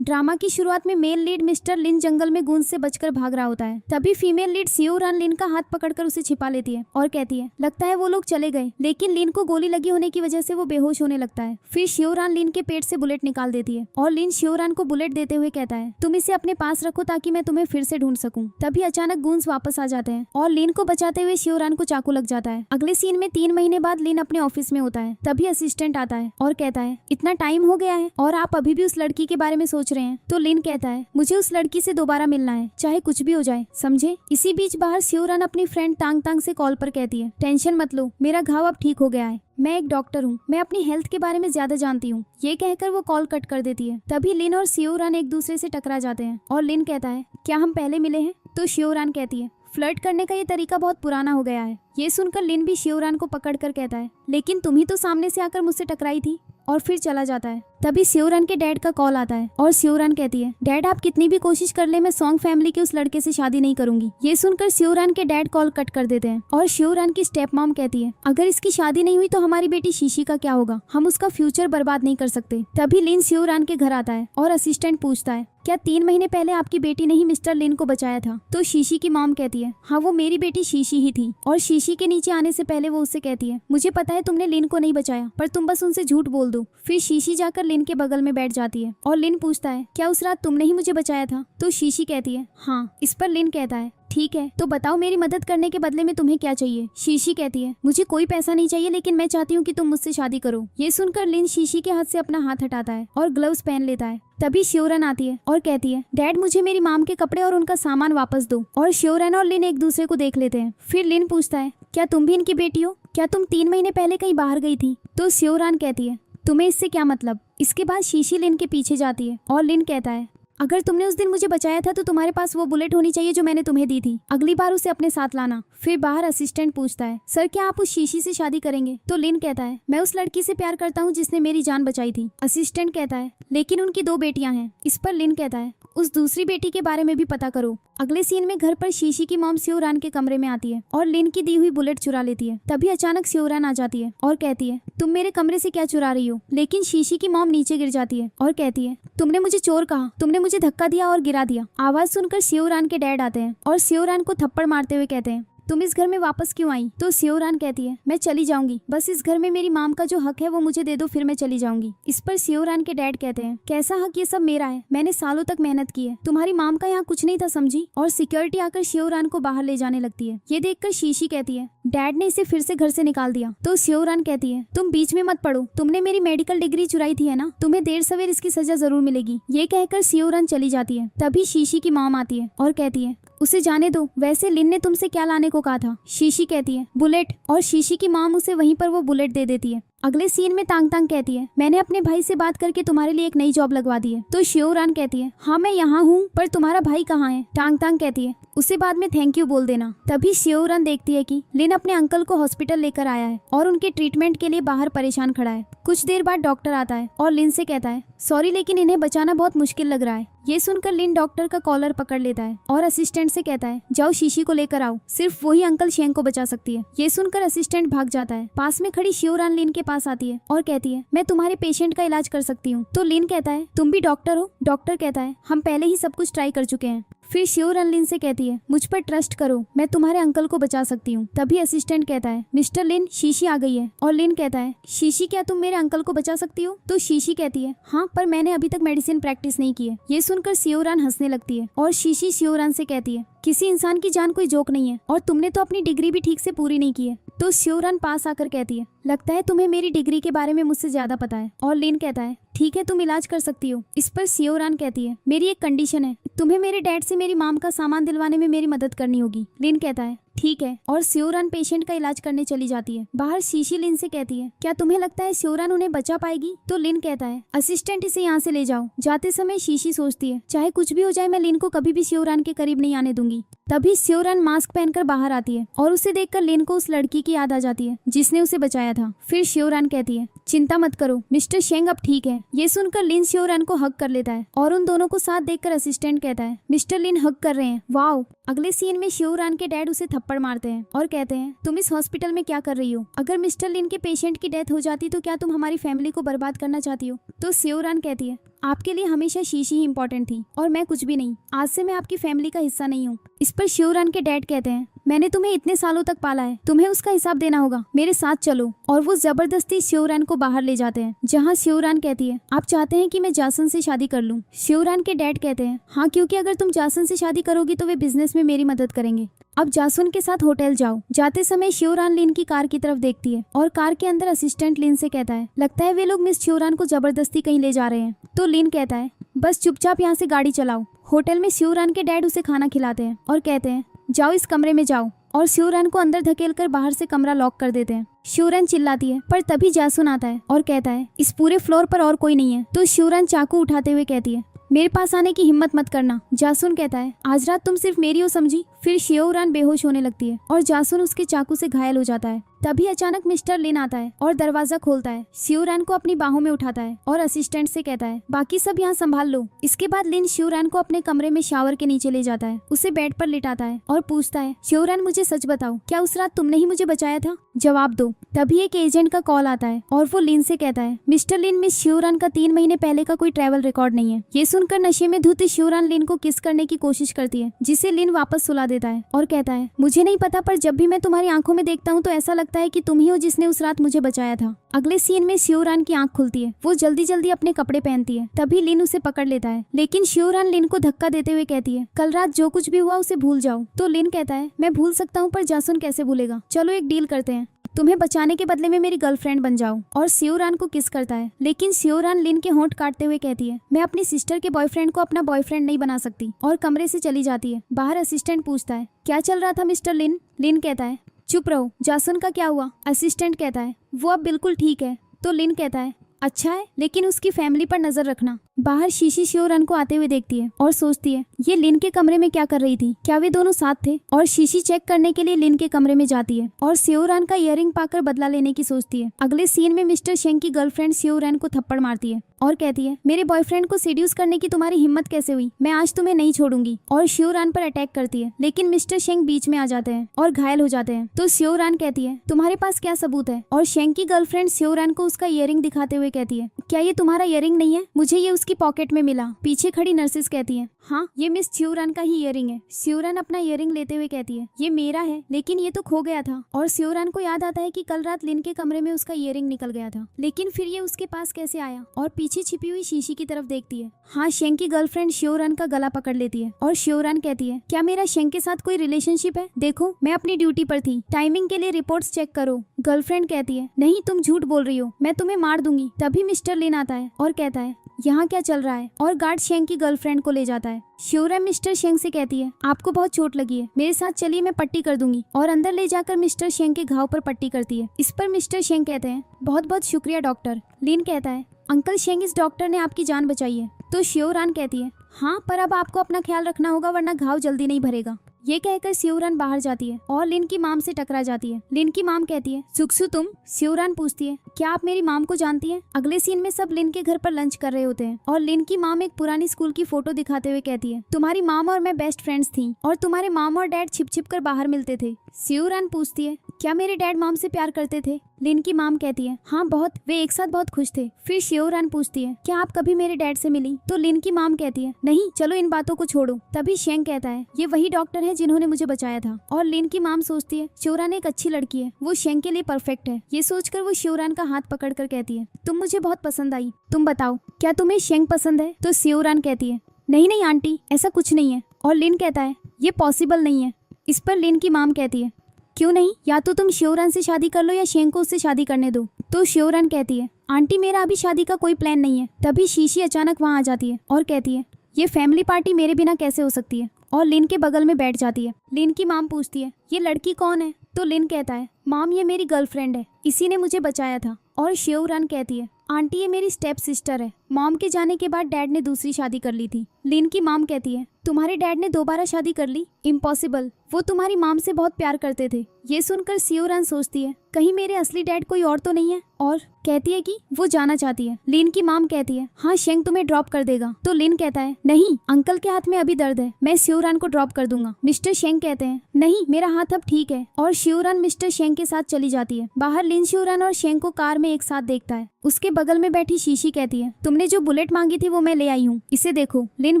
Drama की शुरुआत में मेल लीड मिस्टर लिन जंगल में गूंज से बचकर भाग रहा होता है। तभी फीमेल लीड सियोरान लिन का हाथ पकड़कर उसे छिपा लेती है और कहती है लगता है वो लोग चले गए, लेकिन लिन को गोली लगी होने की वजह से वो बेहोश होने लगता है। फिर सियोरान लिन के पेट से बुलेट निकाल देती है और लिन सियोरान को बुलेट देते हुए कहता है तुम इसे अपने पास रखो ताकि मैं तुम्हें फिर से ढूंढ सकूं। तभी अचानक गूंज वापस आ जाते हैं और लिन को बचाते हुए सियोरान को चाकू लग जाता है। अगले सीन में 3 महीने बाद लिन अपने ऑफिस में होता है। तभी असिस्टेंट आता है और कहता है इतना टाइम हो गया है और आप अभी भी उस लड़की के बारे में सोच रहे हैं। तो लिन कहता है मुझे उस लड़की से दोबारा मिलना है, चाहे कुछ भी हो जाए, समझे। इसी बीच बाहर सियोरान अपनी फ्रेंड तांग तांग से कॉल पर कहती है टेंशन मत लो, मेरा घाव अब ठीक हो गया है, मैं एक डॉक्टर हूँ, मैं अपनी हेल्थ के बारे में ज्यादा जानती हूँ। ये कहकर वो कॉल कट कर देती है। तभी लिन और सियोरान एक दूसरे से टकरा जाते हैं और लिन कहता है क्या हम पहले मिले हैं? तो सियोरान कहती है फ्लर्ट करने का ये तरीका बहुत पुराना हो गया है। ये सुनकर लिन भी सियोरान को पकड़कर कहता है लेकिन तुम ही तो सामने से आकर मुझसे टकराई थी, और फिर चला जाता है। तभी सियोरान के डैड का कॉल आता है और सियोरान कहती है डैड आप कितनी भी कोशिश कर ले मैं सॉन्ग फैमिली के उस लड़के से शादी नहीं करूंगी। ये सुनकर सियोरान के डैड कॉल कट कर देते हैं और सियोरान की स्टेप मॉम कहती है अगर इसकी शादी नहीं हुई तो हमारी बेटी शीशी का क्या होगा, हम उसका फ्यूचर बर्बाद नहीं कर सकते। तभी लिन सियोरान के घर आता है और असिस्टेंट पूछता है क्या 3 महीने पहले आपकी बेटी ने ही मिस्टर लिन को बचाया था? तो शीशी की मॉम कहती है हाँ वो मेरी बेटी शीशी ही थी। और शीशी के नीचे आने से पहले वो उससे कहती है मुझे पता है तुमने लिन को नहीं बचाया, पर तुम बस उनसे झूठ बोल दो। फिर शीशी जाकर लिन के बगल में बैठ जाती है और लिन पूछता है क्या उस रात तुमने ही मुझे बचाया था? तो शीशी कहती है हाँ। इस पर लिन कहता है ठीक है तो बताओ मेरी मदद करने के बदले में तुम्हें क्या चाहिए? शीशी कहती है मुझे कोई पैसा नहीं चाहिए, लेकिन मैं चाहती हूँ कि तुम मुझसे शादी करो। ये सुनकर लिन शीशी के हाथ से अपना हाथ हटाता है और ग्लव्स पहन लेता है। तभी सियोरान आती है और कहती है डैड मुझे मेरी माम के कपड़े और उनका सामान वापस दो। और सियोरान और लिन एक दूसरे को देख लेते हैं। फिर लिन पूछता है क्या तुम भी इनकी बेटी हो? क्या तुम 3 महीने पहले कहीं बाहर गई थी? तो सियोरान कहती है तुम्हें इससे क्या मतलब? इसके बाद शीशी लिन के पीछे जाती है और लिन कहता है अगर तुमने उस दिन मुझे बचाया था तो तुम्हारे पास वो बुलेट होनी चाहिए जो मैंने तुम्हें दी थी, अगली बार उसे अपने साथ लाना। फिर बाहर असिस्टेंट पूछता है सर क्या आप उस शीशी से शादी करेंगे? तो लिन कहता है मैं उस लड़की से प्यार करता हूँ जिसने मेरी जान बचाई थी। असिस्टेंट कहता है लेकिन उनकी 2 बेटियां हैं। इस पर लिन कहता है उस दूसरी बेटी के बारे में भी पता करो। अगले सीन में घर पर शीशी की मॉम सियोरान के कमरे में आती है और लिन की दी हुई बुलेट चुरा लेती है। तभी अचानक सियोरान आ जाती है और कहती है तुम मेरे कमरे से क्या चुरा रही हो? लेकिन शीशी की मॉम नीचे गिर जाती है और कहती है तुमने मुझे चोर कहा, तुमने मुझे धक्का दिया और गिरा दिया। आवाज सुनकर सियोरान के डैड आते हैं और सियोरान को थप्पड़ मारते हुए कहते हैं तुम इस घर में वापस क्यों आई? तो सियोरान कहती है मैं चली जाऊंगी, बस इस घर में मेरी माम का जो हक है वो मुझे दे दो, फिर मैं चली जाऊंगी। इस पर सियोरान के डैड कहते हैं कैसा हक? ये सब मेरा है, मैंने सालों तक मेहनत की है, तुम्हारी माम का यहाँ कुछ नहीं था समझी। और सिक्योरिटी आकर सियोरान को बाहर ले जाने लगती है। ये देखकर शीशी कहती है डैड ने इसे फिर से घर से निकाल दिया। तो सियोरान कहती है तुम बीच में मत पड़ो, तुमने मेरी मेडिकल डिग्री चुराई थी है ना, तुम्हें देर सवेर इसकी सजा जरूर मिलेगी। ये कहकर सियोरान चली जाती है। तभी शीशी की मॉम आती है और कहती है उसे जाने दो, वैसे लिन ने तुमसे क्या लाने को कहा था? शीशी कहती है बुलेट। और शीशी की मॉम उसे वहीं पर वो बुलेट दे देती है। अगले सीन में तांग तांग कहती है मैंने अपने भाई से बात करके तुम्हारे लिए एक नई जॉब लगवा दी है। तो सियोरान कहती है हाँ मैं यहाँ हूँ, पर तुम्हारा भाई कहाँ है? तांग तांग कहती है उसे बाद में थैंक यू बोल देना। तभी सियोरान देखती है कि लिन अपने अंकल को हॉस्पिटल लेकर आया है और उनके ट्रीटमेंट के लिए बाहर परेशान खड़ा है। कुछ देर बाद डॉक्टर आता है और लिन से कहता है सॉरी लेकिन इन्हें बचाना बहुत मुश्किल लग रहा है। ये सुनकर लिन डॉक्टर का कॉलर पकड़ लेता है और असिस्टेंट से कहता है जाओ शीशी को लेकर आओ, सिर्फ वही अंकल शेंग को बचा सकती है। ये सुनकर असिस्टेंट भाग जाता है। पास में खड़ी सियोरान लिन के पास आती है और कहती है मैं तुम्हारे पेशेंट का इलाज कर सकती हूँ। तो लिन कहता है तुम भी डॉक्टर हो? डॉक्टर कहता है हम पहले ही सब कुछ ट्राई कर चुके हैं। फिर सियोरान लिन से कहती है मुझ पर ट्रस्ट करो, मैं तुम्हारे अंकल को बचा सकती हूँ। तभी असिस्टेंट कहता है मिस्टर लिन शीशी आ गई है। और लिन कहता है शीशी क्या तुम मेरे अंकल को बचा सकती हो? तो शीशी कहती है हाँ, पर मैंने अभी तक मेडिसिन प्रैक्टिस नहीं की है। ये सुनकर सियोरान हंसने लगती है और शीशी सियोरान से कहती है किसी इंसान की जान कोई जोक नहीं है, और तुमने तो अपनी डिग्री भी ठीक से पूरी नहीं की है। तो सियोरान पास आकर कहती है लगता है तुम्हें मेरी डिग्री के बारे में मुझसे ज्यादा पता है। और लिन कहता है ठीक है तुम इलाज कर सकती हो। इस पर सियोरान कहती है मेरी एक कंडीशन है, तुम्हें मेरे डैड से मेरी माम का सामान दिलवाने में मेरी मदद करनी होगी। लिन कहता है ठीक है। और सियोरान पेशेंट का इलाज करने चली जाती है। बाहर शीशी लिन से कहती है क्या तुम्हें लगता है सियोरान उन्हें बचा पाएगी? तो लिन कहता है असिस्टेंट इसे यहाँ से ले जाओ। जाते समय शीशी सोचती है चाहे कुछ भी हो जाए मैं लिन को कभी भी सियोरान के करीब नहीं आने दूंगी। तभी सियोरान मास्क पहनकर बाहर आती है और उसे देखकर लिन को उस लड़की की याद आ जाती है जिसने उसे बचाया था। फिर सियोरान कहती है चिंता मत करो, मिस्टर शेंग अब ठीक है। ये सुनकर लिन सियोरान को हग कर लेता है और उन दोनों को साथ देखकर असिस्टेंट कहता है मिस्टर लिन हग कर रहे हैं, वाओ। अगले सीन में सियोरान के डैड उसे थप्पड़ थप्पड़ मारते हैं और कहते हैं तुम इस हॉस्पिटल में क्या कर रही हो? अगर मिस्टर लिन के पेशेंट की डेथ हो जाती तो क्या तुम हमारी फैमिली को बर्बाद करना चाहती हो? तो सियोरान कहती है आपके लिए हमेशा शीशी ही इम्पोर्टेंट थी और मैं कुछ भी नहीं। आज से मैं आपकी फैमिली का हिस्सा नहीं हूँ। इस पर सियोरान के डैड कहते हैं मैंने तुम्हें इतने सालों तक पाला है, तुम्हें उसका हिसाब देना होगा, मेरे साथ चलो। और वो जबरदस्ती सियोरान को बाहर ले जाते हैं, जहाँ सियोरान कहती है आप चाहते हैं कि मैं जासन से शादी कर लूँ? सियोरान के डैड कहते हैं हाँ, क्योंकि अगर तुम जासन से शादी करोगी तो वे बिजनेस में मेरी मदद करेंगे। अब जासुन के साथ होटल जाओ। जाते समय सियोरान लिन की कार की तरफ देखती है और कार के अंदर असिस्टेंट लिन से कहता है लगता है वे लोग मिस सियोरान को जबरदस्ती कहीं ले जा रहे हैं। तो लिन कहता है बस चुपचाप यहाँ से गाड़ी चलाओ। होटल में सियोरान के डैड उसे खाना खिलाते हैं और कहते हैं जाओ इस कमरे में जाओ, और सियोरान को अंदर धकेलकर बाहर से कमरा लॉक कर देते हैं। सियोरान चिल्लाती है पर तभी जासुन आता है और कहता है इस पूरे फ्लोर पर और कोई नहीं है। तो सियोरान चाकू उठाते हुए कहती है मेरे पास आने की हिम्मत मत करना। जासुन कहता है आज रात तुम सिर्फ मेरी हो समझी। फिर सियोरान बेहोश होने लगती है और जासुन उसके चाकू से घायल हो जाता है। तभी अचानक मिस्टर लिन आता है और दरवाजा खोलता है, सियोरान को अपनी बाहों में उठाता है और असिस्टेंट से कहता है बाकी सब यहाँ संभाल लो। इसके बाद लिन सियोरान को अपने कमरे में शावर के नीचे ले जाता है, उसे बेड पर लिटाता है और पूछता है सियोरान मुझे सच बताओ, क्या उस रात तुमने ही मुझे बचाया था? जवाब दो। तभी एक एजेंट का कॉल आता है और वो लिन से कहता है मिस्टर लिन, मिस सियोरान का 3 महीने पहले का कोई ट्रैवल रिकॉर्ड नहीं है। ये सुनकर नशे में धुत सियोरान लिन को किस करने की कोशिश करती है, जिसे लिन वापस सुला देता है और कहता है मुझे नहीं पता, पर जब भी मैं तुम्हारी आंखों में देखता हूँ तो ऐसा लगता है कि तुम ही हो जिसने उस रात मुझे बचाया था। अगले सीन में सियोरान की आंख खुलती है, वो जल्दी जल्दी अपने कपड़े पहनती है। तभी लिन उसे पकड़ लेता है, लेकिन सियोरान लिन को धक्का देते हुए कहती है कल रात जो कुछ भी हुआ उसे भूल जाओ। तो लिन कहता है मैं भूल सकता हूँ, पर जासुन कैसे भूलेगा? चलो एक डील करते हैं, तुम्हें बचाने के बदले में मेरी गर्लफ्रेंड बन जाओ। और सियोरान को किस करता है, लेकिन सियोरान लिन के होंठ काटते हुए कहती है मैं अपनी सिस्टर के बॉयफ्रेंड को अपना बॉयफ्रेंड नहीं बना सकती, और कमरे से चली जाती है। बाहर असिस्टेंट पूछता है क्या चल रहा था मिस्टर लिन? लिन कहता है चुप रहो, जासुन का क्या हुआ? असिस्टेंट कहता है वो अब बिल्कुल ठीक है। तो लिन कहता है अच्छा है, लेकिन उसकी फैमिली पर नजर रखना। बाहर शीशी सियोरान को आते हुए देखती है और सोचती है ये लिन के कमरे में क्या कर रही थी, क्या वे दोनों साथ थे? और शीशी चेक करने के लिए लिन के कमरे में जाती है और सियोरान का इयररिंग पाकर बदला लेने की सोचती है। अगले सीन में मिस्टर शेंग की गर्लफ्रेंड सियोरान को थप्पड़ मारती है और कहती है मेरे बॉयफ्रेंड को सीड्यूस करने की तुम्हारी हिम्मत कैसे हुई? मैं आज तुम्हें नहीं छोड़ूंगी। और सियोरान पर अटैक करती है, लेकिन मिस्टर शेंग बीच में आ जाते हैं और घायल हो जाते हैं। तो सियोरान कहती है तुम्हारे पास क्या सबूत है? और शेंग की गर्लफ्रेंड सियोरान को उसका इयररिंग दिखाते हुए कहती है क्या ये तुम्हारा इयररिंग नहीं है? मुझे ये उसकी पॉकेट में मिला। पीछे खड़ी नर्सेस कहती है हाँ ये मिस सियोरान का ही इयररिंग है। सियोरान अपना इयररिंग लेते हुए कहती है ये मेरा है, लेकिन ये तो खो गया था। और सियोरान को याद आता है कि कल रात लिन के कमरे में उसका इयररिंग निकल गया था, लेकिन फिर ये उसके पास कैसे आया? और पीछे छिपी हुई शीशी की तरफ देखती है। हाँ, शेंग की गर्लफ्रेंड सियोरान का गला पकड़ लेती है और सियोरान कहती है क्या मेरा शेंग के साथ कोई रिलेशनशिप है? देखो मैं अपनी ड्यूटी पर थी, टाइमिंग के लिए रिपोर्ट्स चेक करो। गर्लफ्रेंड कहती है नहीं तुम झूठ बोल रही हो, मैं तुम्हें मार दूंगी। तभी मिस्टर लिन आता है और कहता है यहाँ क्या चल रहा है, और गार्ड शेंग की गर्लफ्रेंड को ले जाता है। सियोरान मिस्टर शेंग से कहती है आपको बहुत चोट लगी है, मेरे साथ चलिए मैं पट्टी कर दूंगी। और अंदर ले जाकर मिस्टर शेंग के घाव पर पट्टी करती है। इस पर मिस्टर शेंग कहते हैं बहुत बहुत शुक्रिया डॉक्टर। लिन कहता है अंकल शेंग, इस डॉक्टर ने आपकी जान बचाई है। तो सियोरान कहती है हाँ, पर अब आपको अपना ख्याल रखना होगा, वरना घाव जल्दी नहीं भरेगा। ये कहकर सियोरान बाहर जाती है और लिन की माम से टकरा जाती है। लिन की माम कहती है सुक्सु तुम? सियोरान पूछती है क्या आप मेरी माम को जानती हैं? अगले सीन में सब लिन के घर पर लंच कर रहे होते हैं और लिन की माम एक पुरानी स्कूल की फोटो दिखाते हुए कहती है तुम्हारी माम और मैं बेस्ट फ्रेंड्स थी, और तुम्हारे माम और डैड छिप छिप कर बाहर मिलते थे। सियोरान पूछती है क्या मेरे डैड माम से प्यार करते थे? लिन की माम कहती है हाँ बहुत, वे एक साथ बहुत खुश थे। फिर सियोरान पूछती है क्या आप कभी मेरे डैड से मिली? तो लिन की माम कहती है नहीं, चलो इन बातों को छोड़ो। तभी शेंग कहता है ये वही डॉक्टर है जिन्होंने मुझे बचाया था। और लिन की माम सोचती है सियोरान एक अच्छी लड़की है, वो शेंग के लिए परफेक्ट है। ये सोचकर वो सियोरान का हाथ पकड़कर कहती है तुम मुझे बहुत पसंद आई, तुम बताओ क्या तुम्हें शेंग पसंद है? तो सियोरान कहती है नहीं नहीं आंटी, ऐसा कुछ नहीं है। और लिन कहता है ये पॉसिबल नहीं है। इस पर लिन की माम कहती है क्यों नहीं, या तो तुम सियोरान से शादी कर लो या शेंग को उससे शादी करने दो। तो सियोरान कहती है आंटी मेरा अभी शादी का कोई प्लान नहीं है। तभी शीशी अचानक वहाँ आ जाती है और कहती है ये फैमिली पार्टी मेरे बिना कैसे हो सकती है, और लिन के बगल में बैठ जाती है। लिन की माम पूछती है ये लड़की कौन है? तो लिन कहता है माम ये मेरी गर्लफ्रेंड है, इसी ने मुझे बचाया था। और सियोरान कहती है आंटी ये मेरी स्टेप सिस्टर है, मॉम के जाने के बाद डैड ने दूसरी शादी कर ली थी। लिन की मॉम कहती है, तुम्हारे डैड ने दोबारा शादी कर ली? इम्पॉसिबल, वो तुम्हारी मॉम से बहुत प्यार करते थे। ये सुनकर सियोरान सोचती है, कहीं मेरे असली डैड कोई और तो नहीं है, और कहती है कि वो जाना चाहती है। लिन की मॉम कहती है, हाँ शेंग तुम्हें ड्रॉप कर देगा। तो लिन कहता है, नहीं, अंकल के हाथ में अभी दर्द है, मैं सियोरान को ड्रॉप कर दूंगा। मिस्टर शेंग कहते हैं, नहीं मेरा हाथ अब ठीक है, और सियोरान मिस्टर शेंग के साथ चली जाती है। बाहर लिन सियोरान और शेंग को कार में एक साथ देखता है। उसके बगल में बैठी शीशी कहती है, तुमने जो बुलेट मांगी थी वो मैं ले आई हूँ, इसे देखो। लिन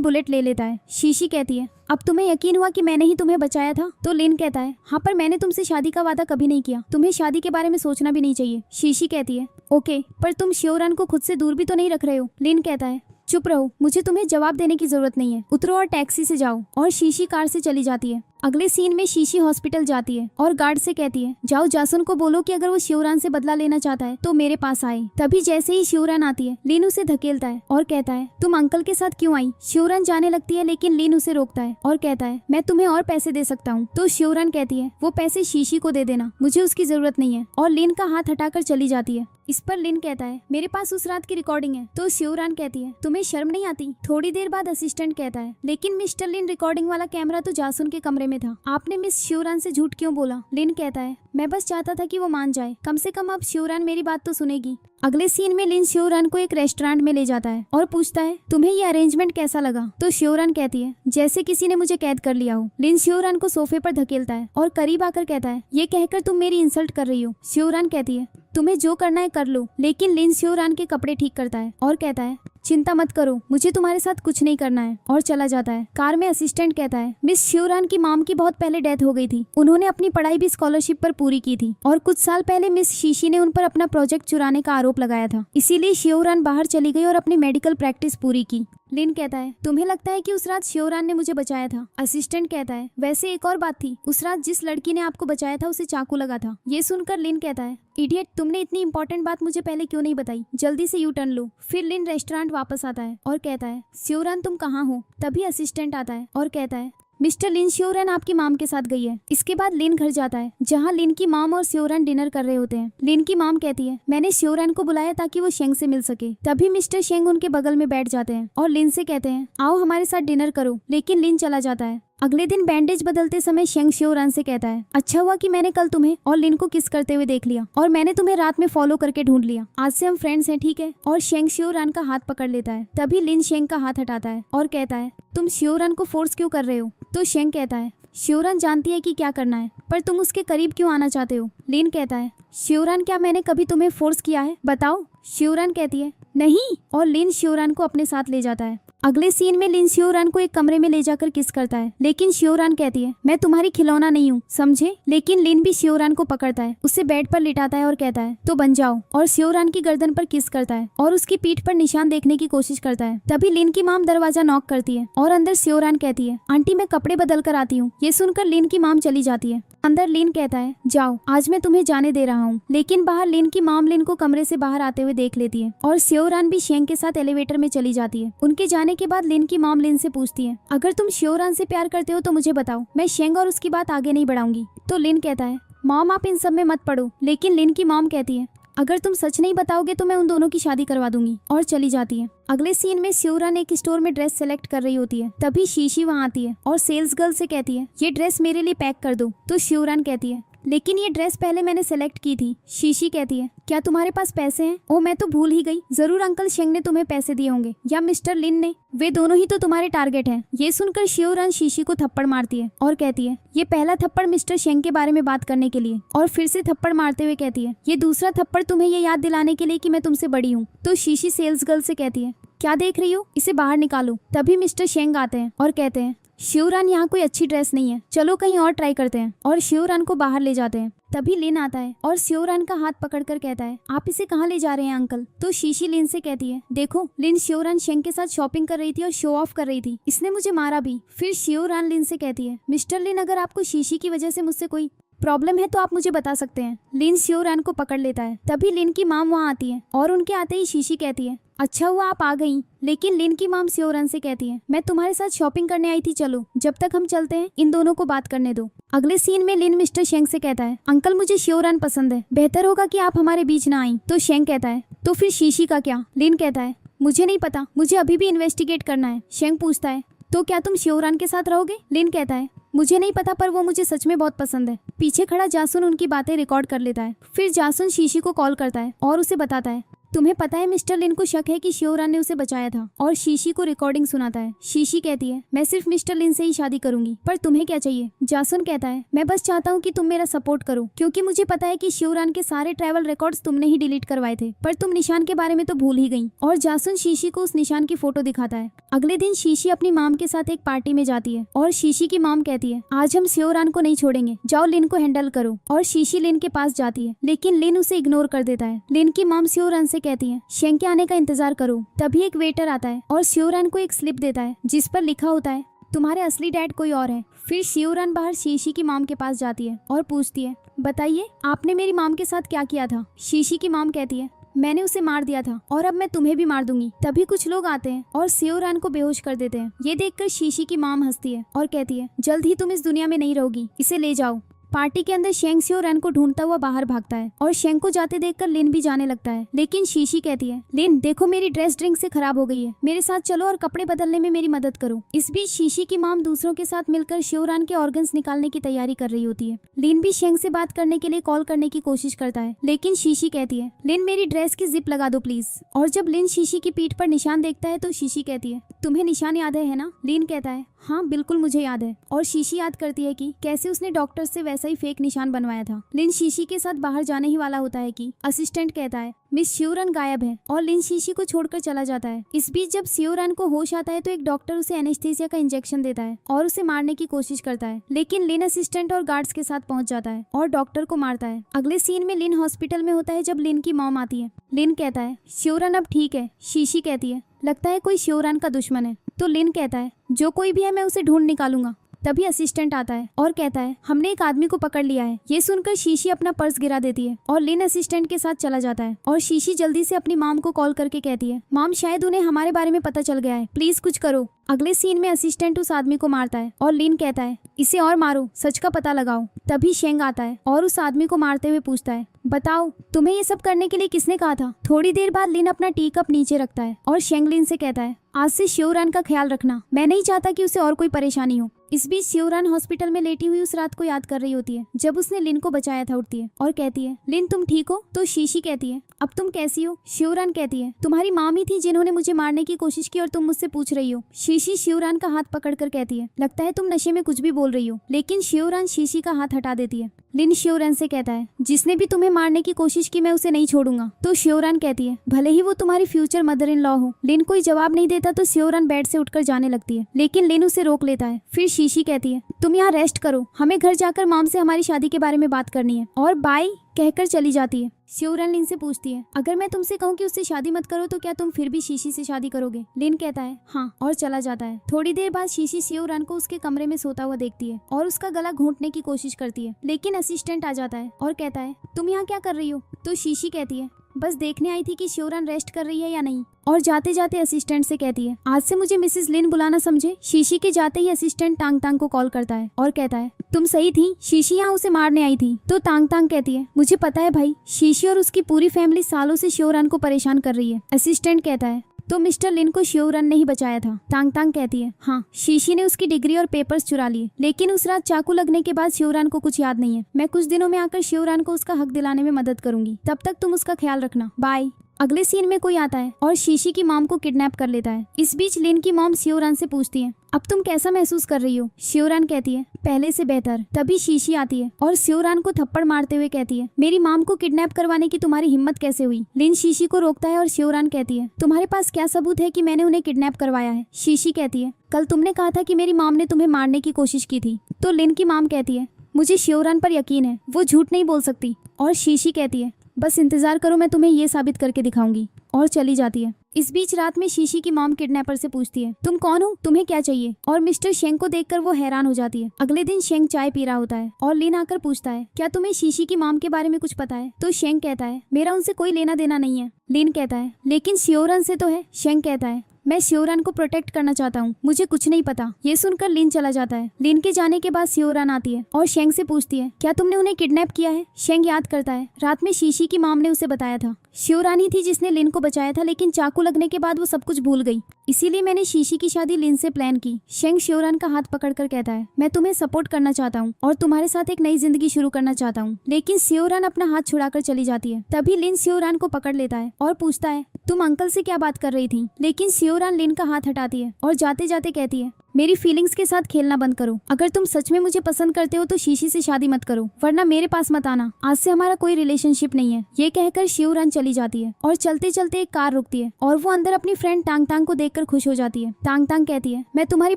बुलेट ले लेता है। शीशी कहती है, अब तुम्हें यकीन हुआ कि मैंने ही तुम्हें बचाया था? तो लिन कहता है, हाँ पर मैंने तुमसे शादी का वादा कभी नहीं किया, तुम्हें शादी के बारे में सोचना भी नहीं चाहिए। शीशी कहती है, ओके, पर तुम सियोरान को खुद से दूर भी तो नहीं रख रहे हो। लिन कहता है, चुप रहो, मुझे तुम्हें जवाब देने की जरूरत नहीं है, उतरो और टैक्सी से जाओ। और शीशी कार से चली जाती है। अगले सीन में शीशी हॉस्पिटल जाती है और गार्ड से कहती है, जाओ जासन को बोलो कि अगर वो सियोरान से बदला लेना चाहता है तो मेरे पास आए। तभी जैसे ही सियोरान आती है, लिन उसे धकेलता है और कहता है, तुम अंकल के साथ क्यों आई? सियोरान जाने लगती है लेकिन लिन उसे रोकता है और कहता है, मैं तुम्हें और पैसे दे सकता हूँ। तो सियोरान कहती है, वो पैसे शीशी को दे देना, मुझे उसकी जरूरत नहीं है। और लिन का हाथ हटाकर चली जाती है। इस पर लिन कहता है, मेरे पास उस रात की रिकॉर्डिंग है। तो सियोरान कहती है, तुम्हें शर्म नहीं आती? थोड़ी देर बाद असिस्टेंट कहता है, लेकिन मिस्टर लिन, रिकॉर्डिंग वाला कैमरा तो जासुन के कमरे में था, आपने मिस सियोरान से झूठ क्यों बोला? लिन कहता है, मैं बस चाहता था कि वो मान जाए, कम से कम अब सियोरान मेरी बात तो सुनेगी। अगले सीन में लिन सियोरान को एक रेस्टोरेंट में ले जाता है और पूछता है, तुम्हें ये अरेंजमेंट कैसा लगा? तो सियोरान कहती है, जैसे किसी ने मुझे कैद कर लिया हो। लिन सियोरान को सोफे पर धकेलता है और करीब आकर कहता है, ये कहकर तुम मेरी इंसल्ट कर रही हो। सियोरान कहती है, तुम्हें जो करना है कर लो। लेकिन लिन सियोरान के कपड़े ठीक करता है और कहता है, चिंता मत करो, मुझे तुम्हारे साथ कुछ नहीं करना है, और चला जाता है। कार में असिस्टेंट कहता है, मिस सियोरान की मॉम की बहुत पहले डेथ हो गई थी, उन्होंने अपनी पढ़ाई भी स्कॉलरशिप पर पूरी की थी, और कुछ साल पहले मिस शीशी ने उन पर अपना प्रोजेक्ट चुराने का आरोप लगाया था, इसीलिए सियोरान बाहर चली गई और अपनी मेडिकल प्रैक्टिस पूरी की। लिन कहता है, तुम्हें लगता है कि उस रात सियोरान ने मुझे बचाया था? असिस्टेंट कहता है, वैसे एक और बात थी, उस रात जिस लड़की ने आपको बचाया था उसे चाकू लगा था। ये सुनकर लिन कहता है, इडियट, तुमने इतनी इंपॉर्टेंट बात मुझे पहले क्यों नहीं बताई? जल्दी से यू टर्न लो। फिर लिन रेस्टोरेंट वापस आता है और कहता है, सियोरान तुम कहाँ हो? तभी असिस्टेंट आता है और कहता है, मिस्टर लिन, सियोरान आपकी माम के साथ गई है। इसके बाद लिन घर जाता है जहाँ लिन की माम और सियोरान डिनर कर रहे होते हैं। लिन की माम कहती है, मैंने सियोरान को बुलाया ताकि वो शेंग से मिल सके। तभी मिस्टर शेंग उनके बगल में बैठ जाते हैं और लिन से कहते हैं, आओ हमारे साथ डिनर करो। लेकिन लिन चला जाता है। अगले दिन बैंडेज बदलते समय शेंग सियोरान से कहता है, अच्छा हुआ कि मैंने कल तुम्हें और लिन को किस करते हुए देख लिया, और मैंने तुम्हें रात में फॉलो करके ढूंढ लिया। आज से हम फ्रेंड्स हैं, ठीक है? और शेंग सियोरान का हाथ पकड़ लेता है। तभी लिन शेंग का हाथ हटाता है और कहता है, तुम सियोरान को फोर्स क्यों कर रहे हो? तो शेंग कहता है, सियोरान जानती है कि क्या करना है, पर तुम उसके करीब क्यों आना चाहते हो? लिन कहता है, सियोरान, क्या मैंने कभी तुम्हें फोर्स किया है? बताओ। सियोरान कहती है, नहीं, और लिन सियोरान को अपने साथ ले जाता है। अगले सीन में लिन सियोरान को एक कमरे में ले जाकर किस करता है, लेकिन सियोरान कहती है, मैं तुम्हारी खिलौना नहीं हूँ, समझे? लेकिन लिन भी सियोरान को पकड़ता है, उसे बेड पर लिटाता है और कहता है, तो बन जाओ, और सियोरान की गर्दन पर किस करता है और उसकी पीठ पर निशान देखने की कोशिश करता है। तभी लिन की माम दरवाजा नॉक करती है और अंदर सियोरान कहती है, आंटी मैं कपड़े बदल कर आती हूँ। ये सुनकर लिन की माम चली जाती है। अंदर लिन कहता है, जाओ, आज मैं तुम्हें जाने दे रहा हूँ। लेकिन बाहर लिन की माम लिन को कमरे से बाहर आते हुए देख लेती है और सियोरान भी शेंग के साथ एलिवेटर में चली जाती है। उनके जाने के बाद लिन की माम लिन से पूछती है, अगर तुम सियोरान से प्यार करते हो तो मुझे बताओ, मैं शेंग और उसकी बात आगे नहीं बढ़ाऊंगी। तो लिन कहता है, मॉम आप इन सब में मत पड़ो। लेकिन लिन की मॉम कहती है, अगर तुम सच नहीं बताओगे तो मैं उन दोनों की शादी करवा दूंगी, और चली जाती है। अगले सीन में सियोरान एक स्टोर में ड्रेस सेलेक्ट कर रही होती है। तभी शीशी वहाँ आती है और सेल्स गर्ल से कहती है, ये ड्रेस मेरे लिए पैक कर दो। तो सियोरान कहती है, लेकिन ये ड्रेस पहले मैंने सेलेक्ट की थी। शीशी कहती है, क्या तुम्हारे पास पैसे हैं? ओ मैं तो भूल ही गई, जरूर अंकल शेंग ने तुम्हें पैसे दिए होंगे, या मिस्टर लिन ने, वे दोनों ही तो तुम्हारे टारगेट हैं। ये सुनकर सियोरान शीशी को थप्पड़ मारती है और कहती है, ये पहला थप्पड़ मिस्टर शेंग के बारे में बात करने के लिए, और फिर से थप्पड़ मारते हुए कहती है, ये दूसरा थप्पड़ तुम्हें ये याद दिलाने के लिए कि मैं तुमसे बड़ी हूँ। तो शीशी सेल्स गर्ल से कहती है, क्या देख रही हो, इसे बाहर निकालो। तभी मिस्टर शेंग आते हैं और कहते हैं, सियोरान यहाँ कोई अच्छी ड्रेस नहीं है, चलो कहीं और ट्राई करते हैं, और सियोरान को बाहर ले जाते हैं। तभी लिन आता है और सियोरान का हाथ पकड़कर कहता है, आप इसे कहाँ ले जा रहे हैं अंकल? तो शीशी लिन से कहती है, देखो लिन सियोरान शेंग के साथ शॉपिंग कर रही थी और शो ऑफ कर रही थी, इसने मुझे मारा भी। फिर सियोरान लिन से कहती है, मिस्टर लिन, अगर आपको शीशी की वजह से मुझसे कोई प्रॉब्लम है तो आप मुझे बता सकते हैं। लिन सियोरान को पकड़ लेता है। तभी लिन की माम वहाँ आती है और उनके आते ही शीशी कहती है, अच्छा हुआ आप आ गई। लेकिन लिन की माम सियोरान से कहती है, मैं तुम्हारे साथ शॉपिंग करने आई थी, चलो जब तक हम चलते हैं इन दोनों को बात करने दो। अगले सीन में लिन मिस्टर शेंग से कहता है, अंकल मुझे सियोरान पसंद है, बेहतर होगा कि आप हमारे बीच ना आई। तो शेंग कहता है, तो फिर शीशी का क्या? लिन कहता है, मुझे नहीं पता, मुझे अभी भी इन्वेस्टिगेट करना है। शेंग पूछता है तो क्या तुम शिवरान के साथ रहोगे? लिन कहता है मुझे नहीं पता, पर वो मुझे सच में बहुत पसंद है। पीछे खड़ा जासुन उनकी बातें रिकॉर्ड कर लेता है। फिर जासुन शीशी को कॉल करता है और उसे बताता है तुम्हें पता है मिस्टर लिन को शक है कि शिवरान ने उसे बचाया था, और शीशी को रिकॉर्डिंग सुनाता है। शीशी कहती है मैं सिर्फ मिस्टर लिन से ही शादी करूंगी, पर तुम्हें क्या चाहिए? जासुन कहता है मैं बस चाहता हूँ कि तुम मेरा सपोर्ट करो, क्योंकि मुझे पता है कि शिवरान के सारे ट्रैवल रिकॉर्ड्स तुमने ही डिलीट करवाए थे, पर तुम निशान के बारे में तो भूल ही गई। और जासुन शीशी को उस निशान की फोटो दिखाता है। अगले दिन शीशी अपनी माम के साथ एक पार्टी में जाती है और शीशी की माम कहती है आज हम शिवरान को नहीं छोड़ेंगे, जाओ लिन को हैंडल करो। और शीशी लिन के पास जाती है, लेकिन लिन उसे इग्नोर कर देता है। लिन की माम शिवरान से कहती है शेंग के आने का इंतजार करो। तभी एक वेटर आता है और शिवरान को एक स्लिप देता है जिस पर लिखा होता है तुम्हारे असली डैड कोई और है। फिर शिवरान बाहर शीशी की माम के पास जाती है और पूछती है बताइए आपने मेरी माम के साथ क्या किया था? शीशी की माम कहती है मैंने उसे मार दिया था और अब मैं तुम्हें भी मार दूंगी। तभी कुछ लोग आते हैं और शिवरान को बेहोश कर देते हैं। ये देखकर शीशी की माम हंसती है और कहती है जल्द ही तुम इस दुनिया में नहीं रहोगी, इसे ले जाओ। पार्टी के अंदर शेंग शिवरान को ढूंढता हुआ बाहर भागता है और शेंग को जाते देखकर लिन भी जाने लगता है, लेकिन शीशी कहती है लिन देखो मेरी ड्रेस ड्रिंक से खराब हो गई है, मेरे साथ चलो और कपड़े बदलने में मेरी मदद करो। इस बीच शीशी की माम दूसरों के साथ मिलकर शिवरान के ऑर्गन्स निकालने की तैयारी कर रही होती है। लिन भी शेंग से बात करने के लिए कॉल करने की कोशिश करता है, लेकिन शीशी कहती है लिन मेरी ड्रेस की जिप लगा दो प्लीज। और जब लिन शीशी की पीठ पर निशान देखता है तो शीशी कहती है तुम्हें निशान याद है ना? लिन कहता है हाँ बिल्कुल मुझे याद है। और शीशी याद करती है कि कैसे उसने डॉक्टर से वैसा ही फेक निशान बनवाया था। लिन शीशी के साथ बाहर जाने ही वाला होता है कि असिस्टेंट कहता है मिस शिवरान गायब है, और लिन शीशी को छोड़कर चला जाता है। इस बीच जब शिवरान को होश आता है तो एक डॉक्टर उसे एनेस्थीसिया का इंजेक्शन देता है और उसे मारने की कोशिश करता है, लेकिन लिन असिस्टेंट और गार्ड्स के साथ पहुंच जाता है और डॉक्टर को मारता है। अगले सीन में लिन हॉस्पिटल में होता है जब लिन की मॉम आती है। लिन कहता है शिवरान अब ठीक है। शीशी कहती है लगता है कोई शिवरान का दुश्मन है। तो लिन कहता है जो कोई भी है मैं उसे ढूंढ निकालूंगा। तभी असिस्टेंट आता है और कहता है हमने एक आदमी को पकड़ लिया है। ये सुनकर शीशी अपना पर्स गिरा देती है और लिन असिस्टेंट के साथ चला जाता है। और शीशी जल्दी से अपनी माम को कॉल करके कहती है माम शायद उन्हें हमारे बारे में पता चल गया है, प्लीज कुछ करो। अगले सीन में असिस्टेंट उस आदमी को मारता है और लिन कहता है इसे और मारो, सच का पता लगाओ। तभी शेंग आता है और उस आदमी को मारते हुए पूछता है बताओ तुम्हें ये सब करने के लिए किसने कहा था? थोड़ी देर बाद लिन अपना टी कप नीचे रखता है और शेंग लिन से कहता है आज से शिवरान का ख्याल रखना, मैं नहीं चाहता कि उसे और कोई परेशानी हो। इस बीच शिवरान हॉस्पिटल में लेटी हुई उस रात को याद कर रही होती है जब उसने लिन को बचाया था। उठती है और कहती है लिन तुम ठीक हो? तो शीशी कहती है अब तुम कैसी हो? शिवरान कहती है तुम्हारी माम ही थी जिन्होंने मुझे मारने की कोशिश की और तुम मुझसे पूछ रही हो। शीशी शिवरान का हाथ पकड़कर कहती है लगता है तुम नशे में कुछ भी बोल रही हो, लेकिन शिवरान शीशी का हाथ हटा देती है। लिन शिवरान से कहता है जिसने भी तुम्हें मारने की कोशिश की मैं उसे नहीं छोड़ूंगा। तो शिवरान कहती है भले ही वो तुम्हारी फ्यूचर मदर इन लॉ हो। लिन कोई जवाब नहीं देता तो शिवरान बेड से उठकर जाने लगती है, लेकिन लिन उसे रोक लेता है। फिर शीशी कहती है तुम यहाँ रेस्ट करो, हमें घर जाकर माम से हमारी शादी के बारे में बात करनी है, और बाय कहकर चली जाती है। शिवरान लिन से पूछती है अगर मैं तुमसे कहूँ कि उससे शादी मत करो तो क्या तुम फिर भी शीशी से शादी करोगे? लिन कहता है हाँ, और चला जाता है। थोड़ी देर बाद शीशी शिवरान को उसके कमरे में सोता हुआ देखती है और उसका गला घोंटने की कोशिश करती है, लेकिन असिस्टेंट आ जाता है और कहता है तुम यहाँ क्या कर रही हो? तो शीशी कहती है बस देखने आई थी कि शिवरान रेस्ट कर रही है या नहीं। और जाते जाते असिस्टेंट से कहती है आज से मुझे मिसेस लिन बुलाना समझे। शीशी के जाते ही असिस्टेंट तांग तांग को कॉल करता है और कहता है तुम सही थी, शीशी यहाँ उसे मारने आई थी। तो तांग तांग कहती है मुझे पता है भाई, शीशी और उसकी पूरी फैमिली सालों से शिवरान को परेशान कर रही है। असिस्टेंट कहता है तो मिस्टर लिन को शिवरान ने ही बचाया था। तांग तांग कहती है हाँ, शीशी ने उसकी डिग्री और पेपर्स चुरा लिए, लेकिन उस रात चाकू लगने के बाद शिवरान को कुछ याद नहीं है। मैं कुछ दिनों में आकर शिवरान को उसका हक दिलाने में मदद करूंगी, तब तक तुम उसका ख्याल रखना, बाय। अगले सीन में कोई आता है और शीशी की मॉम को किडनैप कर लेता है। इस बीच लिन की मॉम शिवरान से पूछती है अब तुम कैसा महसूस कर रही हो? शिवरान कहती है पहले से बेहतर। तभी शीशी आती है और शिवरान को थप्पड़ मारते हुए कहती है मेरी मॉम को किडनैप करवाने की तुम्हारी हिम्मत कैसे हुई? लिन शीशी को रोकता है और शिवरान कहती है तुम्हारे पास क्या सबूत है कि मैंने उन्हें किडनैप करवाया है? शीशी कहती है कल तुमने कहा था कि मेरी मॉम ने तुम्हें मारने की कोशिश की थी। तो लिन की मॉम कहती है मुझे शिवरान पर यकीन है, वो झूठ नहीं बोल सकती। और शीशी कहती है बस इंतजार करो, मैं तुम्हें ये साबित करके दिखाऊंगी, और चली जाती है। इस बीच रात में शीशी की मॉम किडनैपर से पूछती है तुम कौन हो, तुम्हें क्या चाहिए? और मिस्टर शेंग को देखकर वो हैरान हो जाती है। अगले दिन शेंग चाय पी रहा होता है और लिन आकर पूछता है क्या तुम्हें शीशी की मॉम के बारे में कुछ पता है? तो शेंग कहता है मेरा उनसे कोई लेना देना नहीं है। लिन कहता है लेकिन शिवरान से तो है। शेंग कहता है मैं शियोरान को प्रोटेक्ट करना चाहता हूँ, मुझे कुछ नहीं पता। ये सुनकर लिन चला जाता है। लिन के जाने के बाद शियोरान आती है और शेंग से पूछती है, क्या तुमने उन्हें किडनैप किया है? शेंग याद करता है, रात में शीशी की मॉम ने उसे बताया था। शियोरान ही थी जिसने लिन को बचाया था, लेकिन चाकू लगने के बाद वो सब कुछ भूल गई, इसीलिए मैंने शीशी की शादी लिन से प्लान की। शेंग शियोरान का हाथ पकड़कर कहता है, मैं तुम्हें सपोर्ट करना चाहता हूँ और तुम्हारे साथ एक नई जिंदगी शुरू करना चाहता हूँ। लेकिन शियोरान अपना हाथ छुड़ाकर चली जाती है। तभी लिन शियोरान को पकड़ लेता है और पूछता है, तुम अंकल से क्या बात कर रही थी? लेकिन शियोरान लिन का हाथ हटाती है और जाते जाते कहती है, मेरी फीलिंग्स के साथ खेलना बंद करो। अगर तुम सच में मुझे पसंद करते हो तो शीशी से शादी मत करो, वरना मेरे पास मत आना। आज से हमारा कोई रिलेशनशिप नहीं है। ये कहकर शियोरान चली जाती है और चलते चलते एक कार रुकती है और वो अंदर अपनी फ्रेंड टांग टांग को देखकर खुश हो जाती है। टांग टांग कहती है, मैं तुम्हारी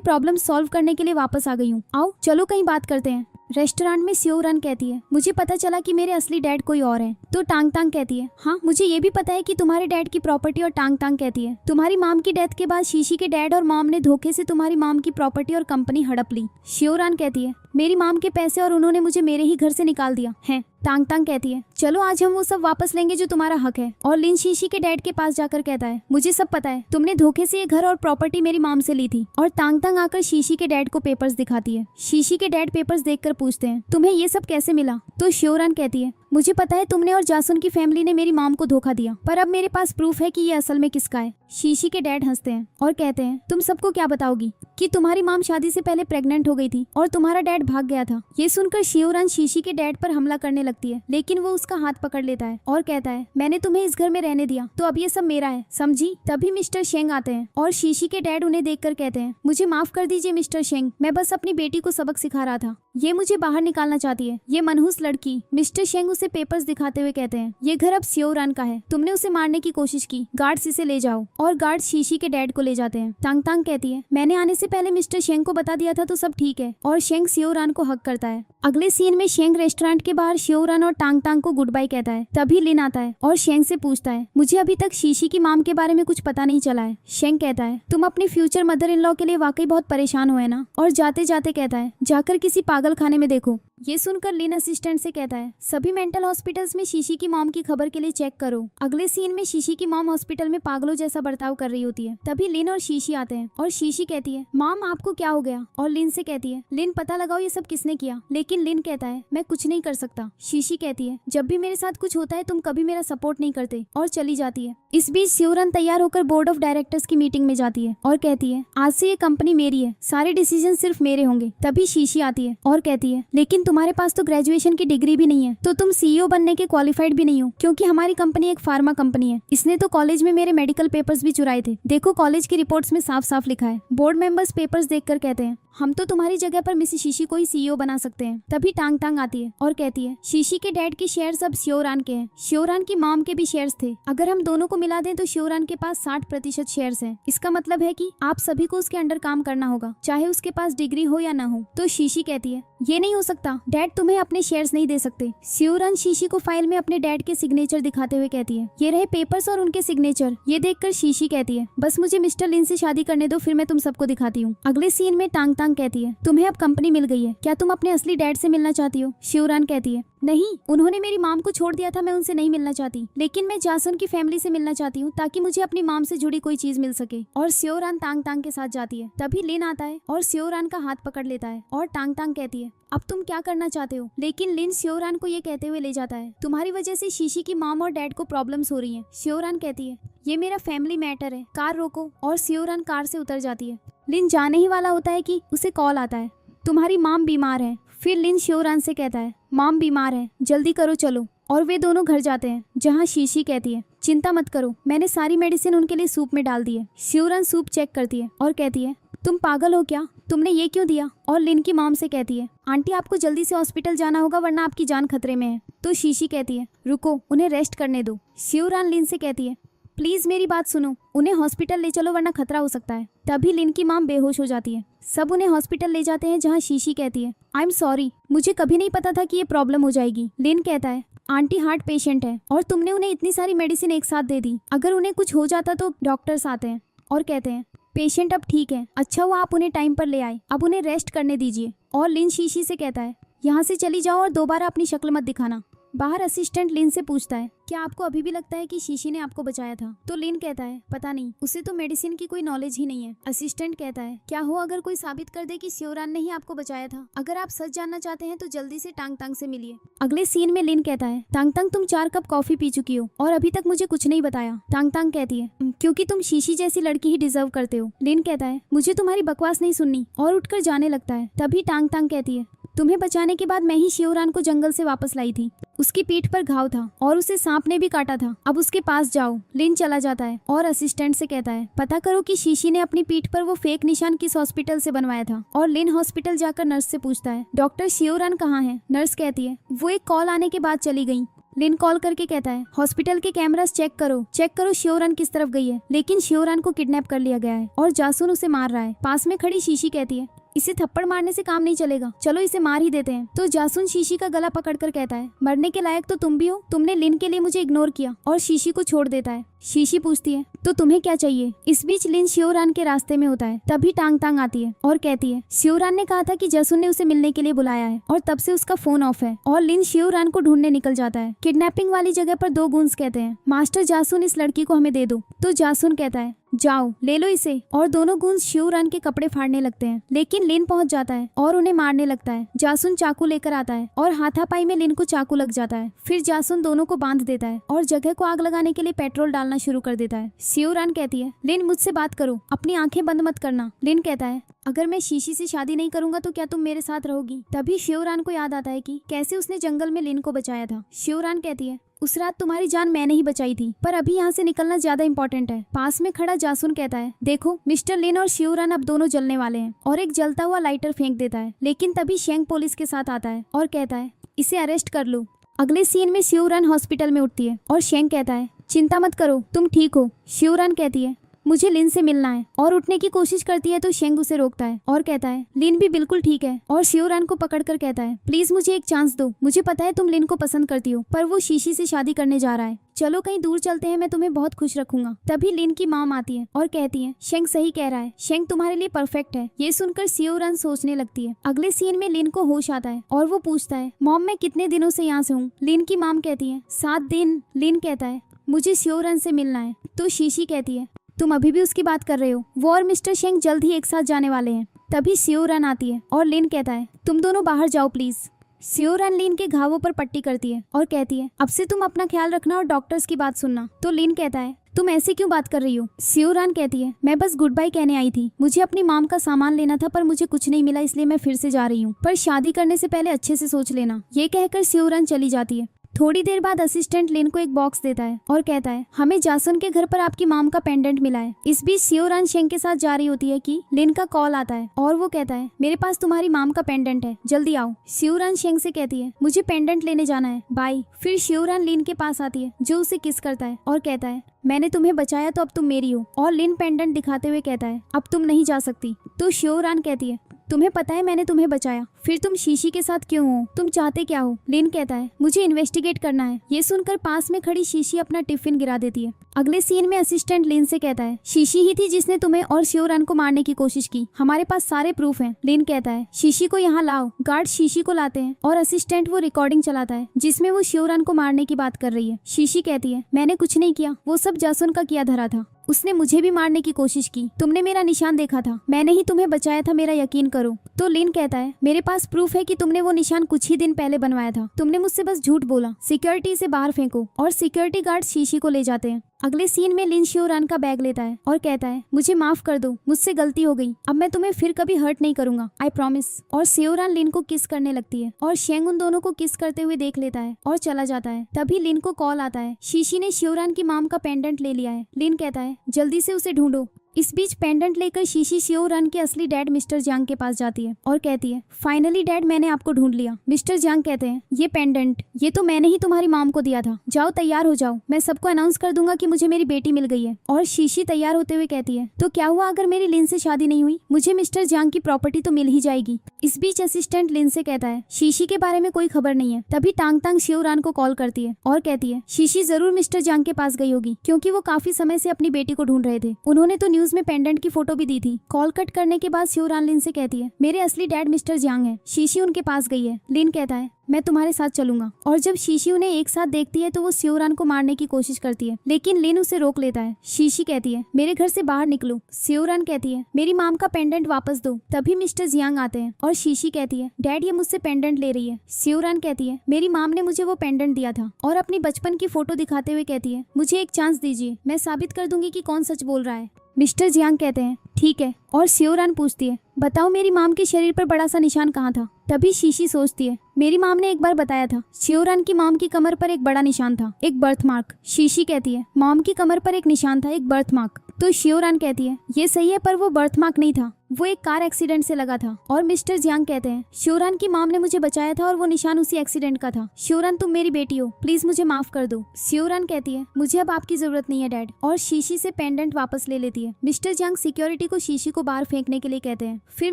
प्रॉब्लम सॉल्व करने के लिए वापस आ गई हूँ, आओ चलो कहीं बात करते हैं। रेस्टोरेंट में शियोरान कहती है, मुझे पता चला कि मेरे असली डैड कोई और है। तो टांग टांग कहती है, हाँ मुझे ये भी पता है कि तुम्हारे डैड की प्रॉपर्टी। और टांग टांग कहती है, तुम्हारी मॉम की डेथ के बाद शीशी के डैड और मॉम ने धोखे से तुम्हारी मॉम की प्रॉपर्टी और कंपनी हड़प ली। शियोरान कहती है, मेरी मॉम के पैसे और उन्होंने मुझे मेरे ही घर से निकाल दिया है। टांग टांग कहती है, चलो आज हम वो सब वापस लेंगे जो तुम्हारा हक है। और लिन शीशी के डैड के पास जाकर कहता है, मुझे सब पता है, तुमने धोखे से ये घर और प्रॉपर्टी मेरी मॉम से ली थी। और टांग टांग आकर शीशी के डैड को पेपर्स दिखाती है। शीशी के डैड पेपर्स देखकर पूछते हैं, तुम्हें ये सब कैसे मिला? तो शियोरान कहती है, मुझे पता है तुमने और जासुन की फैमिली ने मेरी मॉम को धोखा दिया, पर अब मेरे पास प्रूफ है कि ये असल में किसका है। शीशी के डैड हंसते हैं और कहते हैं, तुम सबको क्या बताओगी कि तुम्हारी मॉम शादी से पहले प्रेग्नेंट हो गई थी और तुम्हारा डैड भाग गया था। ये सुनकर शियोरान शीशी के डैड पर हमला करने लगती है, लेकिन वो उसका हाथ पकड़ लेता है और कहता है, मैंने तुम्हें इस घर में रहने दिया तो अब ये सब मेरा है, समझी? तभी मिस्टर शेंग आते हैं और शीशी के डैड उन्हें देखकर कहते हैं, मुझे माफ कर दीजिए मिस्टर शेंग, मैं बस अपनी बेटी को सबक सिखा रहा था। ये मुझे बाहर निकालना चाहती है, ये मनहूस लड़की। मिस्टर शेंग उसे पेपर्स दिखाते हुए कहते हैं, ये घर अब शियोरान का है, तुमने उसे मारने की कोशिश की, गार्ड्स इसे ले जाओ। और गार्ड शीशी के डैड को ले जाते हैं। टांग टांग कहती है, मैंने आने से पहले मिस्टर शेंग को बता दिया था तो सब ठीक है। और शेंग शियोरान को हक करता है। अगले सीन में शेंग रेस्टोरेंट के बाहर शियोरान और टांग टांग को गुड बाय कहता है। तभी लिन आता है और शेंग से पूछता है, मुझे अभी तक शीशी की माम के बारे में कुछ पता नहीं चला है। शेंग कहता है, तुम अपनी फ्यूचर मदर इन लॉ के लिए वाकई बहुत परेशान हुए ना? और जाते जाते कहता है, जाकर किसी पागल खाने में देखो। ये सुनकर लिन असिस्टेंट से कहता है, सभी मेंटल हॉस्पिटल्स में शीशी की मॉम की खबर के लिए चेक करो। अगले सीन में शीशी की मॉम हॉस्पिटल में पागलों जैसा बर्ताव कर रही होती है। तभी लिन और शीशी आते हैं और शीशी कहती है, मॉम आपको क्या हो गया? और लिन से कहती है, लिन पता लगाओ ये सब किसने किया। लेकिन लिन कहता है, मैं कुछ नहीं कर सकता। शीशी कहती है, जब भी मेरे साथ कुछ होता है तुम कभी मेरा सपोर्ट नहीं करते, और चली जाती है। इस बीच शियोरान तैयार होकर बोर्ड ऑफ डायरेक्टर्स की मीटिंग में जाती है और कहती है, आज से ये कंपनी मेरी है, सारे डिसीजन सिर्फ मेरे होंगे। तभी शीशी आती है और कहती है, लेकिन तुम्हारे पास तो ग्रेजुएशन की डिग्री भी नहीं है, तो तुम सीईओ बनने के क्वालिफाइड भी नहीं हो, क्योंकि हमारी कंपनी एक फार्मा कंपनी है। इसने तो कॉलेज में मेरे मेडिकल पेपर्स भी चुराए थे, देखो कॉलेज की रिपोर्ट्स में साफ साफ लिखा है। बोर्ड मेंबर्स पेपर्स देखकर कहते हैं, हम तो तुम्हारी जगह पर मिसेस शीशी को ही सीईओ बना सकते हैं। तभी टांग टांग आती है और कहती है, शीशी के डैड के शेयर्स अब शियोरान के हैं, शियोरान की मॉम के भी शेयर्स थे। अगर हम दोनों को मिला दें तो शियोरान के पास 60% शेयर्स हैं। इसका मतलब है कि आप सभी को उसके अंडर काम करना होगा, चाहे उसके पास डिग्री हो या ना हो। तो शीशी कहती है, ये नहीं हो सकता, डैड तुम्हें अपने शेयर्स नहीं दे सकते। शियोरान शीशी को फाइल में अपने डैड के सिग्नेचर दिखाते हुए कहती है, ये रहे पेपर्स और उनके सिग्नेचर। ये देखकर शीशी कहती है, बस मुझे मिस्टर लिन से शादी करने दो, फिर मैं तुम सबको दिखाती हूँ। अगले सीन में टांग टांग कहती है, तुम्हें अब कंपनी मिल गई है, क्या तुम अपने असली डैड से मिलना चाहती हो? शियोरान कहती है, नहीं, उन्होंने मेरी माम को छोड़ दिया था, मैं उनसे नहीं मिलना चाहती, लेकिन मैं जासन की फैमिली से मिलना चाहती हूँ ताकि मुझे अपनी माम से जुड़ी कोई चीज मिल सके। और शियोरान टांग टांग के साथ जाती है। तभी लिन आता है और शियोरान का हाथ पकड़ लेता है और टांग टांग कहती है, अब तुम क्या करना चाहते हो? लेकिन लिन शियोरान को ये कहते हुए ले जाता है, तुम्हारी वजह से शीशी की माम और डैड को प्रॉब्लम्स हो रही हैं। शियोरान कहती है, ये मेरा फैमिली मैटर है, कार रोको। और शियोरान कार से उतर जाती है। लिन जाने ही वाला होता है कि उसे कॉल आता है, तुम्हारी माम बीमार है। फिर लिन शियोरान से कहता है, माम बीमार है, जल्दी करो चलो। और वे दोनों घर जाते हैं, जहाँ शीशी कहती है, चिंता मत करो, मैंने सारी मेडिसिन उनके लिए सूप में डाल दी है। शियोरान सूप चेक करती है और कहती है, तुम पागल हो क्या, तुमने ये क्यों दिया? और लिन की मॉम से कहती है, आंटी आपको जल्दी से हॉस्पिटल जाना होगा वरना आपकी जान खतरे में है। तो शीशी कहती है, रुको, उन्हें रेस्ट करने दो। शियोरान लिन से कहती है, प्लीज मेरी बात सुनो, उन्हें हॉस्पिटल ले चलो वरना खतरा हो सकता है। तभी लिन की माम बेहोश हो जाती है। सब उन्हें हॉस्पिटल ले जाते हैं, जहाँ शीशी कहती है, आई एम सॉरी, मुझे कभी नहीं पता था कि ये प्रॉब्लम हो जाएगी। लिन कहता है, आंटी हार्ट पेशेंट है और तुमने उन्हें इतनी सारी मेडिसिन एक साथ दे दी, अगर उन्हें कुछ हो जाता तो डॉक्टर्स आते हैं और कहते हैं, पेशेंट अब ठीक है, अच्छा हुआ आप उन्हें टाइम पर ले आए, अब उन्हें रेस्ट करने दीजिए। और लिन शीशी से कहता है, यहाँ से चली जाओ और दोबारा अपनी शक्ल मत दिखाना। बाहर असिस्टेंट लिन से पूछता है, क्या आपको अभी भी लगता है कि शीशी ने आपको बचाया था? तो लिन कहता है, पता नहीं, उसे तो मेडिसिन की कोई नॉलेज ही नहीं है। असिस्टेंट कहता है, क्या हो अगर कोई साबित कर दे कि शिवरान ने ही आपको बचाया था? अगर आप सच जानना चाहते हैं तो जल्दी से टांग तांग से मिलिए। अगले सीन में लिन कहता है, टांग तांग तुम 4 कप कॉफी पी चुकी हो और अभी तक मुझे कुछ नहीं बताया। टांग तांग कहती है, क्योंकि तुम शीशी जैसी लड़की ही डिजर्व करते हो। लिन कहता है, मुझे तुम्हारी बकवास नहीं सुननी, और उठकर जाने लगता है। तभी टांग तांग कहती है, तुम्हें बचाने के बाद मैं ही शिवरान को जंगल से वापस लाई थी। उसकी पीठ पर घाव था और उसे सांप ने भी काटा था। अब उसके पास जाओ। लिन चला जाता है और असिस्टेंट से कहता है, पता करो कि शीशी ने अपनी पीठ पर वो फेक निशान किस हॉस्पिटल से बनवाया था। और लिन हॉस्पिटल जाकर नर्स से पूछता है, डॉक्टर शिवरान कहाँ है? नर्स कहती है, वो एक कॉल आने के बाद चली गई। लिन कॉल करके कहता है, हॉस्पिटल के कैमरास चेक करो शिवरान किस तरफ गई है। लेकिन शिवरान को किडनैप कर लिया गया है और जासून उसे मार रहा है। पास में खड़ी शीशी कहती है, इसे थप्पड़ मारने से काम नहीं चलेगा, चलो इसे मार ही देते हैं। तो जासून शीशी का गला पकड़कर कहता है, मरने के लायक तो तुम भी हो, तुमने लिन के लिए मुझे इग्नोर किया। और शीशी को छोड़ देता है। शीशी पूछती है, तो तुम्हें क्या चाहिए? इस बीच लिन शिवरान के रास्ते में होता है। तभी टांग तांग आती है और कहती है, शिवरान ने कहा था कि जासून ने उसे मिलने के लिए बुलाया है और तब से उसका फोन ऑफ है। और लिन शिवरान को ढूंढने निकल जाता है। किडनैपिंग वाली जगह पर 2 गूंज कहते हैं, मास्टर जासून इस लड़की को हमें दे दो। तो जासून कहता है, जाओ ले लो इसे। और दोनों गूंज शिवरान के कपड़े फाड़ने लगते हैं। लेकिन लिन पहुंच जाता है और उन्हें मारने लगता है। जासून चाकू लेकर आता है और हाथापाई में लिन को चाकू लग जाता है। फिर जासून दोनों को बांध देता है और जगह को आग लगाने के लिए पेट्रोल डालना शुरू कर देता है। शिवरान कहती है, लिन मुझसे बात करो, अपनी आंखें बंद मत करना। लिन कहता है, अगर मैं शीशी से शादी नहीं करूंगा तो क्या तुम मेरे साथ रहोगी? तभी शिवरान को याद आता है कि कैसे उसने जंगल में लिन को बचाया था। शिवरान कहती है, उस रात तुम्हारी जान मैंने ही बचाई थी, पर अभी यहाँ से निकलना ज्यादा इम्पोर्टेंट है। पास में खड़ा जासून कहता है, देखो मिस्टर लिन और शिवरान अब दोनों जलने वाले हैं। और एक जलता हुआ लाइटर फेंक देता है। लेकिन तभी शेंग पुलिस के साथ आता है और कहता है, इसे अरेस्ट कर लो। अगले सीन में शिवरान हॉस्पिटल में उठती है और शेंग कहता है, चिंता मत करो, तुम ठीक हो। शिवरान कहती है, मुझे लिन से मिलना है। और उठने की कोशिश करती है तो शेंग उसे रोकता है और कहता है, लिन भी बिल्कुल ठीक है। और शिवरान को पकड़कर कहता है, प्लीज मुझे एक चांस दो, मुझे पता है तुम लिन को पसंद करती हो, पर वो शीशी से शादी करने जा रहा है। चलो कहीं दूर चलते हैं, मैं तुम्हें बहुत खुश रखूंगा। तभी लिन की मॉम आती है और कहती है, शेंग सही कह रहा है, शेंग तुम्हारे लिए परफेक्ट है। ये सुनकर शिवरान सोचने लगती है। अगले सीन में लिन को होश आता है और वो पूछता है, मॉम मैं कितने दिनों से यहाँ से हूँ? लिन की मॉम कहती है, 7 दिन। लिन कहता है, मुझे शिवरान से मिलना है। तो शीशी कहती है, तुम अभी भी उसकी बात कर रहे हो? वो और मिस्टर शेंग जल्द ही एक साथ जाने वाले हैं। तभी शिवरान आती है और लिन कहता है, तुम दोनों बाहर जाओ प्लीज। शिवरान लिन के घावों पर पट्टी करती है और कहती है, अब से तुम अपना ख्याल रखना और डॉक्टर्स की बात सुनना। तो लिन कहता है, तुम ऐसे क्यों बात कर रही हो? शिवरान कहती है, मैं बस गुड बाय कहने आई थी, मुझे अपनी मॉम का सामान लेना था पर मुझे कुछ नहीं मिला, इसलिए मैं फिर से जा रही हूँ, पर शादी करने से पहले अच्छे से सोच लेना। ये कहकर शिवरान चली जाती है। थोड़ी देर बाद असिस्टेंट लिन को एक बॉक्स देता है और कहता है, हमें जासून के घर पर आपकी मॉम का पेंडेंट मिला है। इस बीच शिवरान शेंग के साथ जा रही होती है कि लिन का कॉल आता है और वो कहता है, मेरे पास तुम्हारी मॉम का पेंडेंट है, जल्दी आओ। शिवरान शेंग से कहती है, मुझे पेंडेंट लेने जाना है, बाय। फिर शिवरान लिन के पास आती है जो उसे किस करता है और कहता है, मैंने तुम्हें बचाया तो अब तुम मेरी हो। और लिन पेंडेंट दिखाते हुए कहता है, अब तुम नहीं जा सकती। तो शिवरान कहती है, तुम्हें पता है मैंने तुम्हें बचाया, फिर तुम शीशी के साथ क्यों हो? तुम चाहते क्या हो? लिन कहता है, मुझे इन्वेस्टिगेट करना है। ये सुनकर पास में खड़ी शीशी अपना टिफिन गिरा देती है। अगले सीन में असिस्टेंट लिन से कहता है, शीशी ही थी जिसने तुम्हें और शिवरान को मारने की कोशिश की, हमारे पास सारे प्रूफ हैं। लिन कहता है, शीशी को यहाँ लाओ। गार्ड शीशी को लाते हैं और असिस्टेंट वो रिकॉर्डिंग चलाता है जिसमें वो शिवरान को मारने की बात कर रही है। शीशी कहती है, मैंने कुछ नहीं किया, वो सब जासून का किया धरा था, उसने मुझे भी मारने की कोशिश की, तुमने मेरा निशान देखा था, मैंने ही तुम्हें बचाया था, मेरा यकीन करो। तो लिन कहता है, मेरे पास प्रूफ है कि तुमने वो निशान कुछ ही दिन पहले बनवाया था, तुमने मुझसे बस झूठ बोला। सिक्योरिटी से बाहर फेंको। और सिक्योरिटी गार्ड शीशी को ले जाते हैं। अगले सीन में लिन शिवरान का बैग लेता है और कहता है, मुझे माफ कर दो, मुझसे गलती हो गई, अब मैं तुम्हें फिर कभी हर्ट नहीं करूंगा, आई प्रॉमिस। और शिवरान लिन को किस करने लगती है और शेंग उन दोनों को किस करते हुए देख लेता है और चला जाता है। तभी लिन को कॉल आता है, शीशी ने शिवरान की मॉम का पेंडेंट ले लिया है। लिन कहता है, जल्दी से उसे ढूंढो। इस बीच पेंडेंट लेकर शीशी शिवरान के असली डैड मिस्टर जियांग के पास जाती है और कहती है, फाइनली डैड मैंने आपको ढूंढ लिया। मिस्टर जियांग कहते हैं, ये पेंडेंट ये तो मैंने ही तुम्हारी मॉम को दिया था, जाओ तैयार हो जाओ, मैं सबको अनाउंस कर दूंगा कि मुझे मेरी बेटी मिल गई है। और शीशी तैयार होते हुए कहती है, तो क्या हुआ अगर मेरी लिन से शादी नहीं हुई? मुझे मिस्टर जियांग की प्रॉपर्टी तो मिल ही जाएगी। इस बीच असिस्टेंट लिन से कहता है, शीशी के बारे में कोई खबर नहीं है। तभी टांग तांग शिवरान को कॉल करती है और कहती है, शीशी जरूर मिस्टर जियांग के पास गई होगी, क्योंकि वो काफी समय से अपनी बेटी को ढूंढ रहे थे, उन्होंने तो न्यूज में पेंडेंट की फोटो भी दी थी। कॉल कट करने के बाद शिवरान लिन से कहती है, मेरे असली डैड मिस्टर जियांग है, शीशी उनके पास गई है। लिन कहता है, मैं तुम्हारे साथ चलूंगा। और जब शीशी उन्हें एक साथ देखती है तो वो सियोरान को मारने की कोशिश करती है, लेकिन लिन उसे रोक लेता है। शीशी कहती है मेरे घर से बाहर निकलो। सियोरान कहती है मेरी माम का पेंडेंट वापस दो। तभी मिस्टर जियांग आते हैं और शीशी कहती है डैड ये मुझसे पेंडेंट ले रही है। सियोरान कहती है मेरी माम ने मुझे वो पेंडेंट दिया था, और अपनी बचपन की फोटो दिखाते हुए कहती है मुझे एक चांस दीजिए, मैं साबित कर दूंगी कि कौन सच बोल रहा है। मिस्टर जियांग कहते हैं ठीक है। और सियोरान पूछती है बताओ मेरी माम के शरीर पर बड़ा सा निशान कहाँ था। तभी शीशी सोचती है मेरी माम ने एक बार बताया था। सियोरान की माम की कमर पर एक बड़ा निशान था, एक बर्थ मार्क। शीशी कहती है माम की कमर पर एक निशान था, एक बर्थ मार्क। तो सियोरान कहती है ये सही है, पर वो बर्थ मार्क नहीं था, वो एक कार एक्सीडेंट से लगा था। और मिस्टर जियांग कहते हैं सियोरान की माम ने मुझे बचाया था और वो निशान उसी एक्सीडेंट का था। सियोरान तुम मेरी बेटी हो, प्लीज मुझे माफ कर दो। सियोरान कहती है मुझे अब आपकी जरूरत नहीं है डैड, और शीशी से पेंडेंट वापस ले लेती है। मिस्टर जियांग सिक्योरिटी को शीशी को बाहर फेंकने के लिए कहते हैं। फिर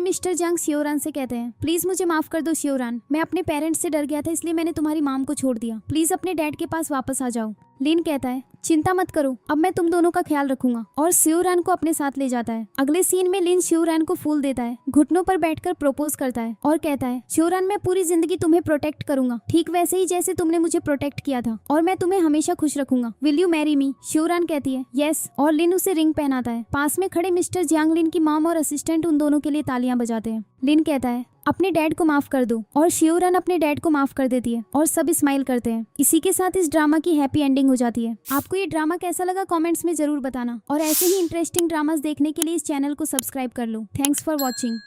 मिस्टर जियांग सियोरान से कहते हैं प्लीज मुझे माफ कर दो सियोरान, मैं अपने पेरेंट्स से डर गया था, इसलिए मैंने तुम्हारी माम को छोड़ दिया, प्लीज अपने डैड के पास वापस आ जाओ। लिन कहता है चिंता मत करो, अब मैं तुम दोनों का ख्याल रखूंगा, और सियोरान को अपने साथ ले जाता है। अगले सीन में लिन सियोरान को फूल देता है, घुटनों पर बैठकर प्रपोज करता है और कहता है सियोरान मैं पूरी जिंदगी तुम्हें प्रोटेक्ट करूंगा, ठीक वैसे ही जैसे तुमने मुझे प्रोटेक्ट किया था, और मैं तुम्हें हमेशा खुश रखूंगा। Will you marry me? सियोरान कहती है यस, और लिन उसे रिंग पहनाता है। पास में खड़े मिस्टर जियांग लिन की मॉम और असिस्टेंट उन दोनों के लिए तालियां बजाते हैं। लिन कहता है अपने डैड को माफ कर दो, और सियोरान अपने डैड को माफ कर देती है और सब स्माइल करते हैं। इसी के साथ इस ड्रामा की हैप्पी एंडिंग हो जाती है। आपको ये ड्रामा कैसा लगा कमेंट्स में जरूर बताना, और ऐसे ही इंटरेस्टिंग ड्रामास देखने के लिए इस चैनल को सब्सक्राइब कर लो। Thanks for watching.